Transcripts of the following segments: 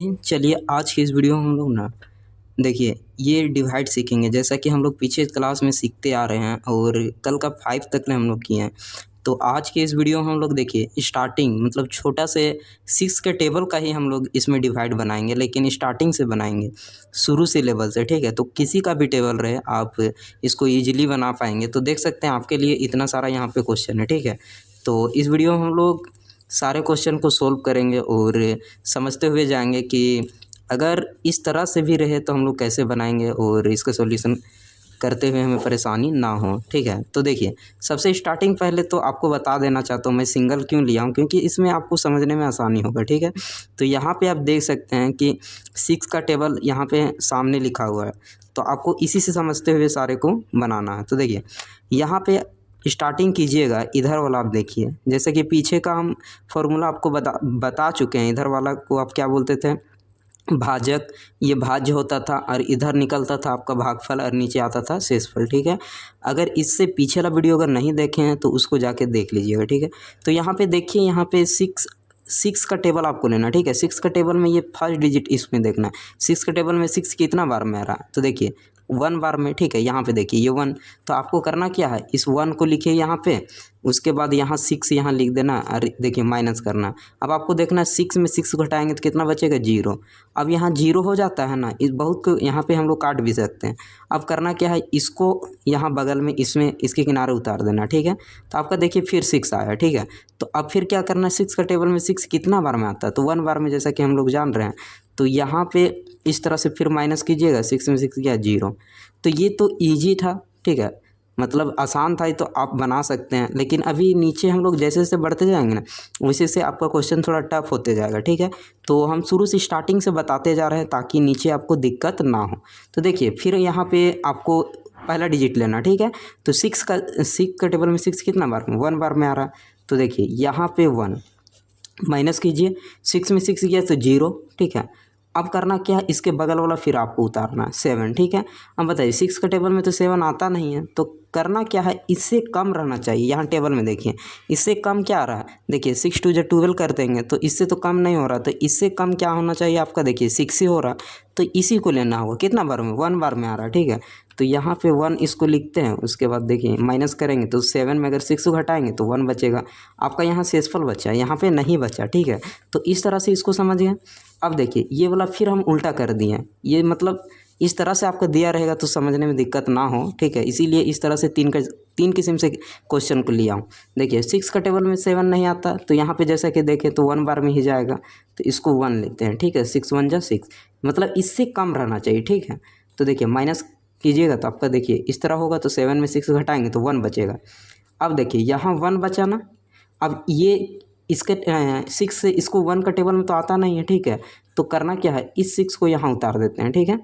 चलिए आज की इस वीडियो में हम लोग ना देखिए ये डिवाइड सीखेंगे। जैसा कि हम लोग पीछे क्लास में सीखते आ रहे हैं और कल का 5 तक ने हम लोग किए हैं। तो आज के इस वीडियो में हम लोग देखिए स्टार्टिंग मतलब छोटा से 6 के टेबल का ही हम लोग इसमें डिवाइड बनाएंगे, लेकिन स्टार्टिंग से बनाएंगे, शुरू से लेवल से। ठीक है, तो किसी का भी टेबल रहे आप इसको ईजिली बना पाएंगे। तो देख सकते हैं आपके लिए इतना सारा यहाँ पे क्वेश्चन है। ठीक है, तो इस वीडियो में हम लोग सारे क्वेश्चन को सोल्व करेंगे और समझते हुए जाएंगे कि अगर इस तरह से भी रहे तो हम लोग कैसे बनाएंगे और इसका सॉल्यूशन करते हुए हमें परेशानी ना हो। ठीक है, तो देखिए सबसे स्टार्टिंग पहले तो आपको बता देना चाहता हूँ मैं सिंगल क्यों लिया हूँ, क्योंकि इसमें आपको समझने में आसानी होगा। ठीक है, तो यहाँ पे आप देख सकते हैं कि 6 का टेबल यहाँ पे सामने लिखा हुआ है, तो आपको इसी से समझते हुए सारे को बनाना है। तो देखिए यहाँ पे स्टार्टिंग कीजिएगा, इधर वाला आप देखिए, जैसे कि पीछे का हम फॉर्मूला आपको बता चुके हैं। इधर वाला को आप क्या बोलते थे, भाजक, ये भाज्य होता था और इधर निकलता था आपका भागफल और नीचे आता था शेषफल। ठीक है, अगर इससे पीछे वाला वीडियो अगर नहीं देखे हैं तो उसको जाके देख लीजिएगा। ठीक है, तो यहाँ पे देखिए, यहाँ पे सिक्स का टेबल आपको लेना। ठीक है, 6 का टेबल में ये फर्स्ट डिजिट इसमें देखना है। 6 का टेबल में 6 कितना बार में आ रहा है, तो देखिए 1 बार में। ठीक है, यहाँ पे देखिए ये 1, तो आपको करना क्या है, इस 1 को लिखिए यहाँ पे, उसके बाद यहाँ 6 यहाँ लिख देना और देखिए माइनस करना। अब आपको देखना है 6 में 6 घटाएंगे तो कितना बचेगा, 0। अब यहाँ 0 हो जाता है ना, इस बहुत को यहाँ पे हम लोग काट भी सकते हैं। अब करना क्या है, इसको यहाँ बगल में इसमें इसके किनारे उतार देना। ठीक है, तो आपका देखिए फिर 6 आया। ठीक है, तो अब फिर क्या करना है, 6 का टेबल में 6 कितना बार में आता है, तो 1 बार में, जैसा कि हम लोग जान रहे हैं। तो यहाँ पे इस तरह से फिर माइनस कीजिएगा, 6 में 6 गया 0। तो ये तो ईजी था। ठीक है, मतलब आसान था, ये तो आप बना सकते हैं। लेकिन अभी नीचे हम लोग जैसे जैसे बढ़ते जाएंगे ना, वैसे से आपका क्वेश्चन थोड़ा टफ होते जाएगा। ठीक है, तो हम शुरू से स्टार्टिंग से बताते जा रहे हैं ताकि नीचे आपको दिक्कत ना हो। तो देखिए फिर यहाँ पे आपको पहला डिजिट लेना। ठीक है, तो 6 का टेबल में 6 कितना बार में, 1 बार में आ रहा है। तो देखिए यहाँ पे 1 माइनस कीजिए, 6 में 6 गया तो 0। ठीक है, अब करना क्या है, इसके बगल वाला फिर आपको उतारना 7। ठीक है, अब बताइए 6 का टेबल में तो 7 आता नहीं है, तो करना क्या है, इससे कम रहना चाहिए। यहाँ टेबल में देखिए इससे कम क्या आ रहा है, देखिए 6 2 12 कर देंगे तो इससे तो कम नहीं हो रहा, तो इससे कम क्या होना चाहिए आपका, देखिए 6 ही हो रहा, तो इसी को लेना होगा। कितना बार में, 1 बार में आ रहा है। ठीक है, तो यहाँ पे 1 इसको लिखते हैं, उसके बाद देखिए माइनस करेंगे तो 7 में अगर 6 घटाएंगे तो 1 बचेगा। आपका यहाँ शेषफल बचा, यहाँ पे नहीं बचा। ठीक है, तो इस तरह से इसको समझ गए। अब देखिए ये वाला फिर हम उल्टा कर दिए, ये मतलब इस तरह से आपका दिया रहेगा तो समझने में दिक्कत ना हो। ठीक है, इसीलिए इस तरह से तीन किस्म से क्वेश्चन को लिया हूँ। देखिए 6 का टेबल में 7 नहीं आता, तो यहाँ पे जैसा कि देखें तो 1 बार में ही जाएगा, तो इसको 1 लेते हैं। ठीक है, 6 1 जा 6, मतलब इससे कम रहना चाहिए। ठीक है, तो देखिए माइनस कीजिएगा तो आपका देखिए इस तरह होगा, तो 7 में 6 घटाएंगे तो 1 बचेगा। अब देखिए यहाँ 1 बचा ना, अब ये इसके 6 से इसको 1 का टेबल में तो आता नहीं है। ठीक है, तो करना क्या है, इस 6 को यहाँ उतार देते हैं। ठीक है,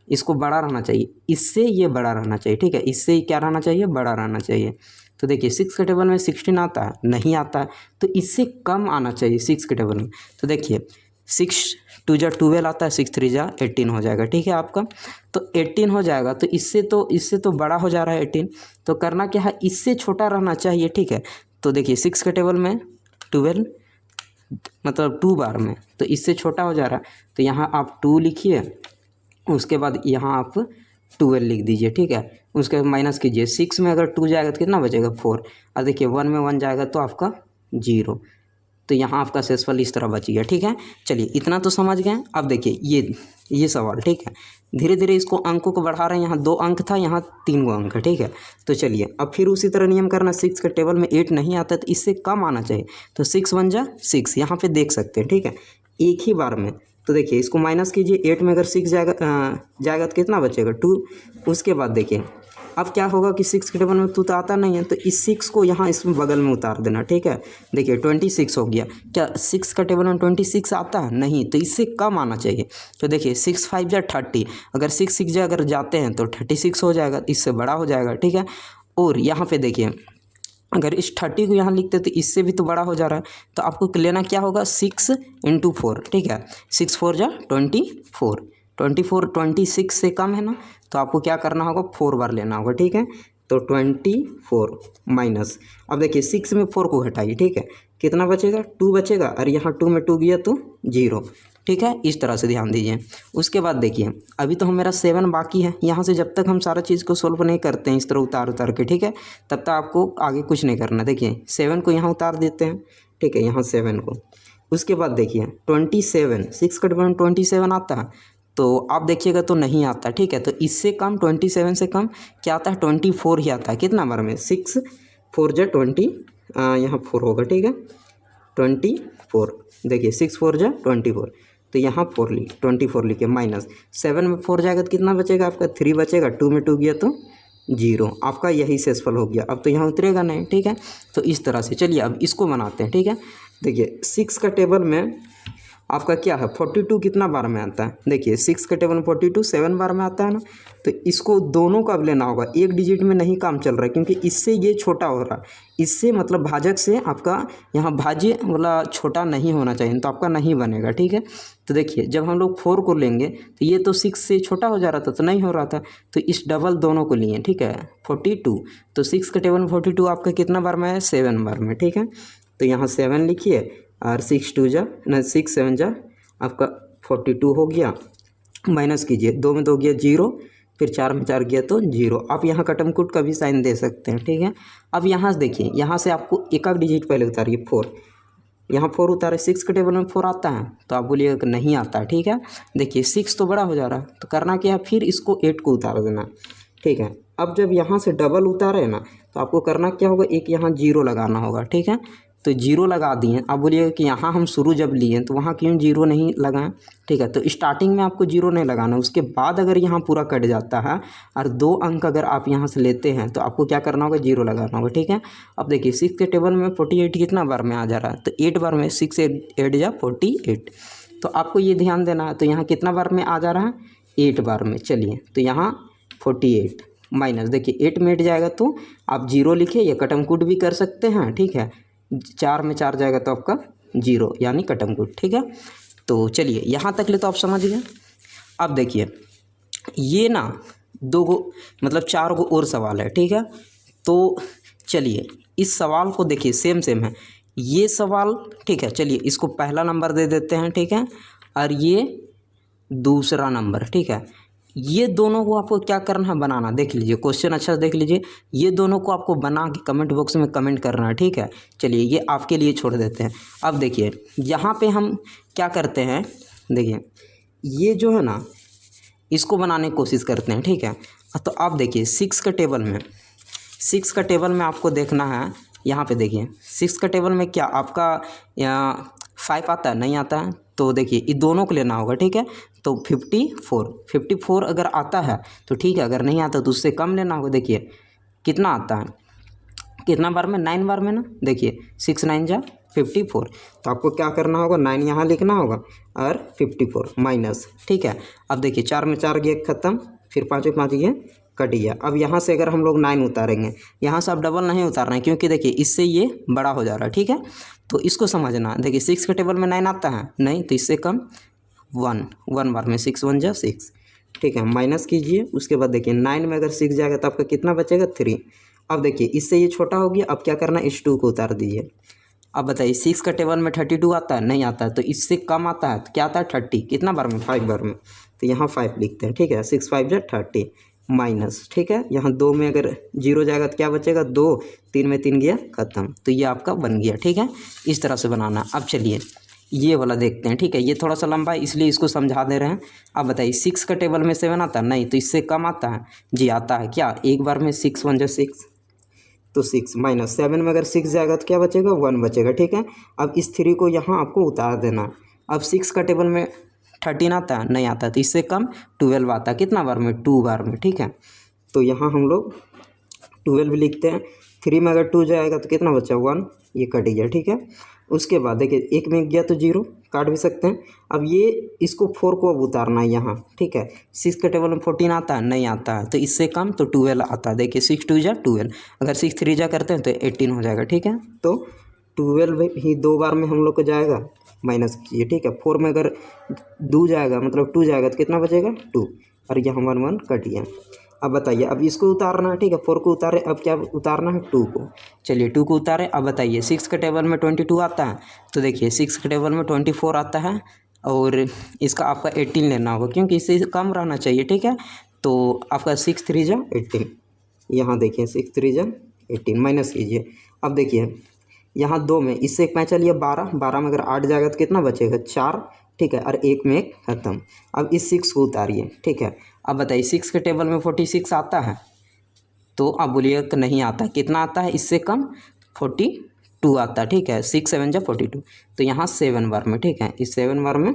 इसको बड़ा रहना चाहिए, इससे ये बड़ा रहना चाहिए। ठीक है, इससे क्या रहना चाहिए, बड़ा रहना चाहिए। तो देखिए 6 के टेबल में 16 आता है, नहीं आता है, तो इससे कम आना चाहिए 6 के टेबल में। तो देखिए 6 2 जा 12 आता है, 6 3 जा 18 हो जाएगा। ठीक है, आपका तो 18 हो जाएगा, तो इससे तो बड़ा हो जा रहा है 18, तो करना क्या है, इससे छोटा रहना चाहिए। ठीक है, तो देखिए 6 के टेबल में 12 मतलब 2 बार में, तो इससे छोटा हो जा रहा है, तो यहाँ आप 2 लिखिए, उसके बाद यहाँ आप 12 लिख दीजिए। ठीक है, उसके बाद माइनस कीजिए, 6 में अगर 2 जाएगा तो कितना बचेगा, 4, और देखिए 1 में 1 जाएगा तो आपका 0, तो यहाँ आपका शेषफल इस तरह बच गया। ठीक है, चलिए इतना तो समझ गए। अब देखिए ये सवाल। ठीक है, धीरे धीरे इसको अंकों को बढ़ा रहे हैं, यहाँ 2 अंक था, यहाँ 3 अंक है। ठीक है, तो चलिए अब फिर उसी तरह नियम करना, 6 के टेबल में 8 नहीं आता तो इससे कम आना चाहिए, तो 6 1 जा 6, यहाँ पे देख सकते हैं। ठीक है, एक ही बार में, तो देखिए इसको माइनस कीजिए, 8 में अगर 6 जाएगा तो कितना बचेगा, 2। उसके बाद देखिए अब क्या होगा कि 6 के टेबल में 2 तो आता नहीं है, तो इस 6 को यहाँ इसमें बगल में उतार देना। ठीक है, देखिए 26 हो गया। क्या 6 का टेबल में 26 आता है, नहीं, तो इससे कम आना चाहिए। तो देखिए 6 5 जा 30, अगर 6 6 जा अगर जाते हैं तो 36 हो जाएगा, इससे बड़ा हो जाएगा। ठीक है, और यहाँ पे देखिए अगर इस 30 को यहाँ लिखते तो इससे भी तो बड़ा हो जा रहा है, तो आपको लेना क्या होगा, 6 × 4। ठीक है, 6 4 जा 24, 24 26 से कम है ना, तो आपको क्या करना होगा, 4 बार लेना होगा। ठीक है, तो 24 माइनस, अब देखिए 6 में 4 को घटाइए। ठीक है, कितना बचेगा, 2 बचेगा, और यहाँ 2 में 2 गया तो 0, ठीक है, इस तरह से ध्यान दीजिए। उसके बाद देखिए अभी तो मेरा 7 बाकी है, यहाँ से जब तक हम सारा चीज़ को सोल्व नहीं करते हैं इस तरह उतार उतार के, ठीक है, तब तक आपको आगे कुछ नहीं करना। देखिए 7 को यहाँ उतार देते हैं, ठीक है, यहाँ 7 को। उसके बाद देखिए 27, 6 का डिवाइड 27 आता है, तो आप देखिएगा तो नहीं आता, ठीक है। तो इससे कम 27 से कम क्या आता है, 24 ही आता है। कितना बार में 6 4 जा 20, यहाँ 4 होगा, ठीक है, 24। देखिए 6 4 जा 24, तो यहाँ 24 लिखे, माइनस 7 में 4 जाएगा तो कितना बचेगा आपका, 3 बचेगा, 2 में 2 गया तो 0, आपका यही शेषफल हो गया। अब तो यहाँ उतरेगा नहीं, ठीक है। तो इस तरह से चलिए अब इसको बनाते हैं, ठीक है। देखिए 6 का टेबल में आपका क्या है, 42 कितना बार में आता है, देखिए 6 का टेबल में 42 7 बार में आता है ना। तो इसको दोनों का अब लेना होगा, एक डिजिट में नहीं काम चल रहा है क्योंकि इससे ये छोटा हो रहा है, इससे मतलब भाजक से आपका यहाँ भाज्य वाला छोटा नहीं होना चाहिए, तो आपका नहीं बनेगा, ठीक है। तो देखिए जब हम लोग 4 को लेंगे तो ये तो 6 से छोटा हो जा रहा था, तो नहीं हो रहा था, तो इस डबल दोनों को लिए, ठीक है, 42। तो 6 का टेबल में 42 आपका कितना बार में है, 7 बार में, ठीक है। तो यहाँ 7 लिखिए और 6 2 जा ना 6 7 जा आपका 42 हो गया। माइनस कीजिए, 2 में 2 गया 0, फिर 4 में 4 गया तो 0। आप यहाँ कटमकुट का भी साइन दे सकते हैं, ठीक है। अब यहाँ से देखिए, यहाँ से आपको एक डिजिट पहले उतारिए, 4, यहाँ 4 उतारे, 6 के टेबल में 4 आता है, तो आप बोलिएगा कि नहीं आता है, ठीक है। देखिए 6 तो बड़ा हो जा रहा है, तो करना क्या है, फिर इसको 8 को उतार देना, ठीक है। अब जब यहाँ से डबल उतारे ना, तो आपको करना क्या होगा, एक यहाँ 0 लगाना होगा, ठीक है। तो 0 लगा दिए। आप बोलिएगा कि यहाँ हम शुरू जब लिए तो वहाँ क्यों 0 नहीं लगाएं, ठीक है। तो स्टार्टिंग में आपको 0 नहीं लगाना, उसके बाद अगर यहाँ पूरा कट जाता है और 2 अंक अगर आप यहाँ से लेते हैं तो आपको क्या करना होगा, 0 लगाना होगा, ठीक है। अब देखिए 6 के टेबल में 48 कितना बार में आ जा रहा है, तो 8 बार में, 6 8 जा 48, तो आपको ये ध्यान देना है। तो यहाँ कितना बार में आ जा रहा है, 8 बार में। चलिए तो यहाँ 48 माइनस, देखिए 8 में 8 जाएगा तो आप 0 लिखिए, या कटमकुट भी कर सकते हैं, ठीक है। 4 में 4 जाएगा तो आपका 0 यानी कटमकुट, ठीक है। तो चलिए यहाँ तक ले तो आप समझ गए। अब देखिए ये ना 2 गो मतलब 4 गो और सवाल है, ठीक है। तो चलिए इस सवाल को देखिए सेम है ये सवाल, ठीक है। चलिए इसको पहला नंबर दे देते हैं, ठीक है, और ये दूसरा नंबर, ठीक है। ये दोनों को आपको क्या करना है, बनाना। देख लीजिए क्वेश्चन अच्छा से देख लीजिए, ये दोनों को आपको बना के कमेंट बॉक्स में कमेंट करना है, ठीक है। चलिए ये आपके लिए छोड़ देते हैं। अब देखिए यहाँ पे हम क्या करते हैं, देखिए ये जो है ना, इसको बनाने की कोशिश करते हैं, ठीक है। तो आप देखिए 6 का टेबल में आपको देखना है, यहाँ पे देखिए 6 का टेबल में क्या आपका 5 आता है, नहीं आता है, तो देखिए ये दोनों को लेना होगा, ठीक है। तो 54 अगर आता है तो ठीक है, अगर नहीं आता तो उससे कम लेना होगा। देखिए कितना आता है, कितना बार में, 9 बार में ना। देखिए 6 9 जा 54, तो आपको क्या करना होगा, 9 यहाँ लिखना होगा और 54 माइनस, ठीक है। अब देखिए 4 में 4 गया ख़त्म, फिर 5 में 5 गया कट गया। अब यहाँ से अगर हम लोग 9 उतारेंगे, यहाँ से आप डबल नहीं उतारना है क्योंकि देखिए इससे ये बड़ा हो जा रहा है, ठीक है। तो इसको समझना, देखिए 6 के टेबल में 9 आता है, नहीं, तो इससे कम 1 बार में, 6 1 जा 6, ठीक है, माइनस कीजिए। उसके बाद देखिए 9 में अगर 6 जाएगा तो आपका कितना बचेगा, 3। अब देखिए इससे ये छोटा हो गया, अब क्या करना है, इस 2 को उतार दीजिए। अब बताइए 6 का टेबल में 32 आता है, नहीं आता है, तो इससे कम आता है तो क्या आता है, 30, कितना बार में, 5 बार में, तो यहाँ 5 लिखते हैं, ठीक है। 6 5 जा 30 माइनस, ठीक है। यहाँ 2 में अगर 0 जाएगा तो क्या बचेगा, 2, 3 में 3 गया ख़त्म, तो ये आपका बन गया, ठीक है। इस तरह से बनाना। अब चलिए ये वाला देखते हैं, ठीक है। ये थोड़ा सा लंबा है इसलिए इसको समझा दे रहे हैं। अब बताइए 6 का टेबल में 7 आता है, नहीं, तो इससे कम आता है, जी आता है, क्या, एक बार में 6 1 जा 6, तो 6 माइनस 7 में अगर 6 जाएगा तो क्या बचेगा, 1 बचेगा, ठीक है। अब इस 3 को यहाँ आपको उतार देना। अब 6 का टेबल में 13 आता है, नहीं आता, तो इससे कम 12 आता है, कितना बार में, 2 बार में, ठीक है। तो यहाँ हम लोग 12 लिखते हैं। 3 में अगर 2 जाएगा तो कितना बचा, 1, ये कट गया, ठीक है। उसके बाद देखिए 1 में गया तो 0, काट भी सकते हैं। अब ये इसको 4 को अब उतारना है यहाँ, ठीक है। 6 के टेबल में 14 आता है, नहीं आता है, तो इससे कम तो 12 आता है। देखिए 6 2 जा 12, अगर 6 3 जा करते हैं तो 18 हो जाएगा, ठीक है। तो 12 ही 2 बार में हम लोग को जाएगा, माइनस कीजिए, ठीक है। 4 में अगर 2 जाएगा मतलब 2 जाएगा तो कितना बचेगा, 2, और यहाँ 1 1 कट गया। अब बताइए, अब इसको उतारना है, ठीक है। 4 को उतारे, अब क्या उतारना है, 2 को। चलिए 2 को उतारे। अब बताइए 6 के टेबल में 22 आता है, तो देखिए 6 के टेबल में 24 आता है और इसका आपका 18 लेना होगा क्योंकि इससे कम रहना चाहिए, ठीक है। तो आपका 6 3 जा 18, यहाँ देखिए 6 3 जा 18 माइनस कीजिए। अब देखिए यहाँ 2 में इससे एक मैं चलिए 12, 12 में अगर 8 जाएगा तो कितना बचेगा 4, ठीक है, और 1 में 1 खत्म। अब इस 6 को उतारिए, ठीक है। अब बताइए 6 के टेबल में 46 आता है, तो आप बोलिएगा कि नहीं आता। कितना आता है इससे कम, 42 आता है, ठीक है। 6 7 जा 42, तो यहाँ 7 बार में, ठीक है, इस 7 बार में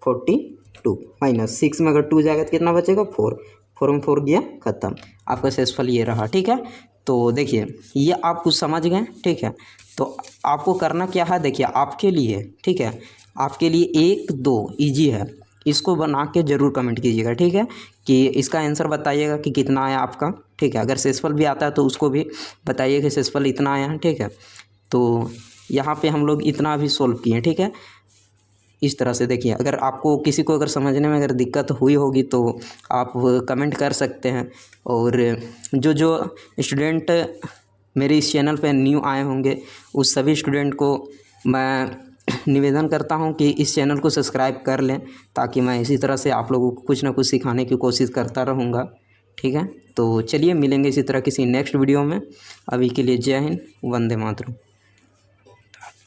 42 माइनस 6 में अगर 2 जाएगा तो कितना बचेगा 4, 4 में 4 गया खत्म। आपका शेषफल ये रहा, ठीक है। तो देखिए ये आप कुछ समझ गए, ठीक है। तो आपको करना क्या है, देखिए आपके लिए, ठीक है, आपके लिए 1 2 ईजी है, इसको बना के ज़रूर कमेंट कीजिएगा, ठीक है, कि इसका आंसर बताइएगा कि कितना आया आपका, ठीक है। अगर शेषफल भी आता है तो उसको भी बताइए कि शेषफल इतना आया है, ठीक है। तो यहाँ पे हम लोग इतना भी सोल्व किए, ठीक है। इस तरह से देखिए, अगर आपको किसी को अगर समझने में अगर दिक्कत हुई होगी तो आप कमेंट कर सकते हैं। और जो स्टूडेंट मेरे इस चैनल पे न्यू आए होंगे उस सभी स्टूडेंट को मैं निवेदन करता हूं कि इस चैनल को सब्सक्राइब कर लें, ताकि मैं इसी तरह से आप लोगों को कुछ ना कुछ सिखाने की कोशिश करता रहूँगा, ठीक है। तो चलिए मिलेंगे इसी तरह किसी नेक्स्ट वीडियो में। अभी के लिए जय हिंद, वंदे मातरम।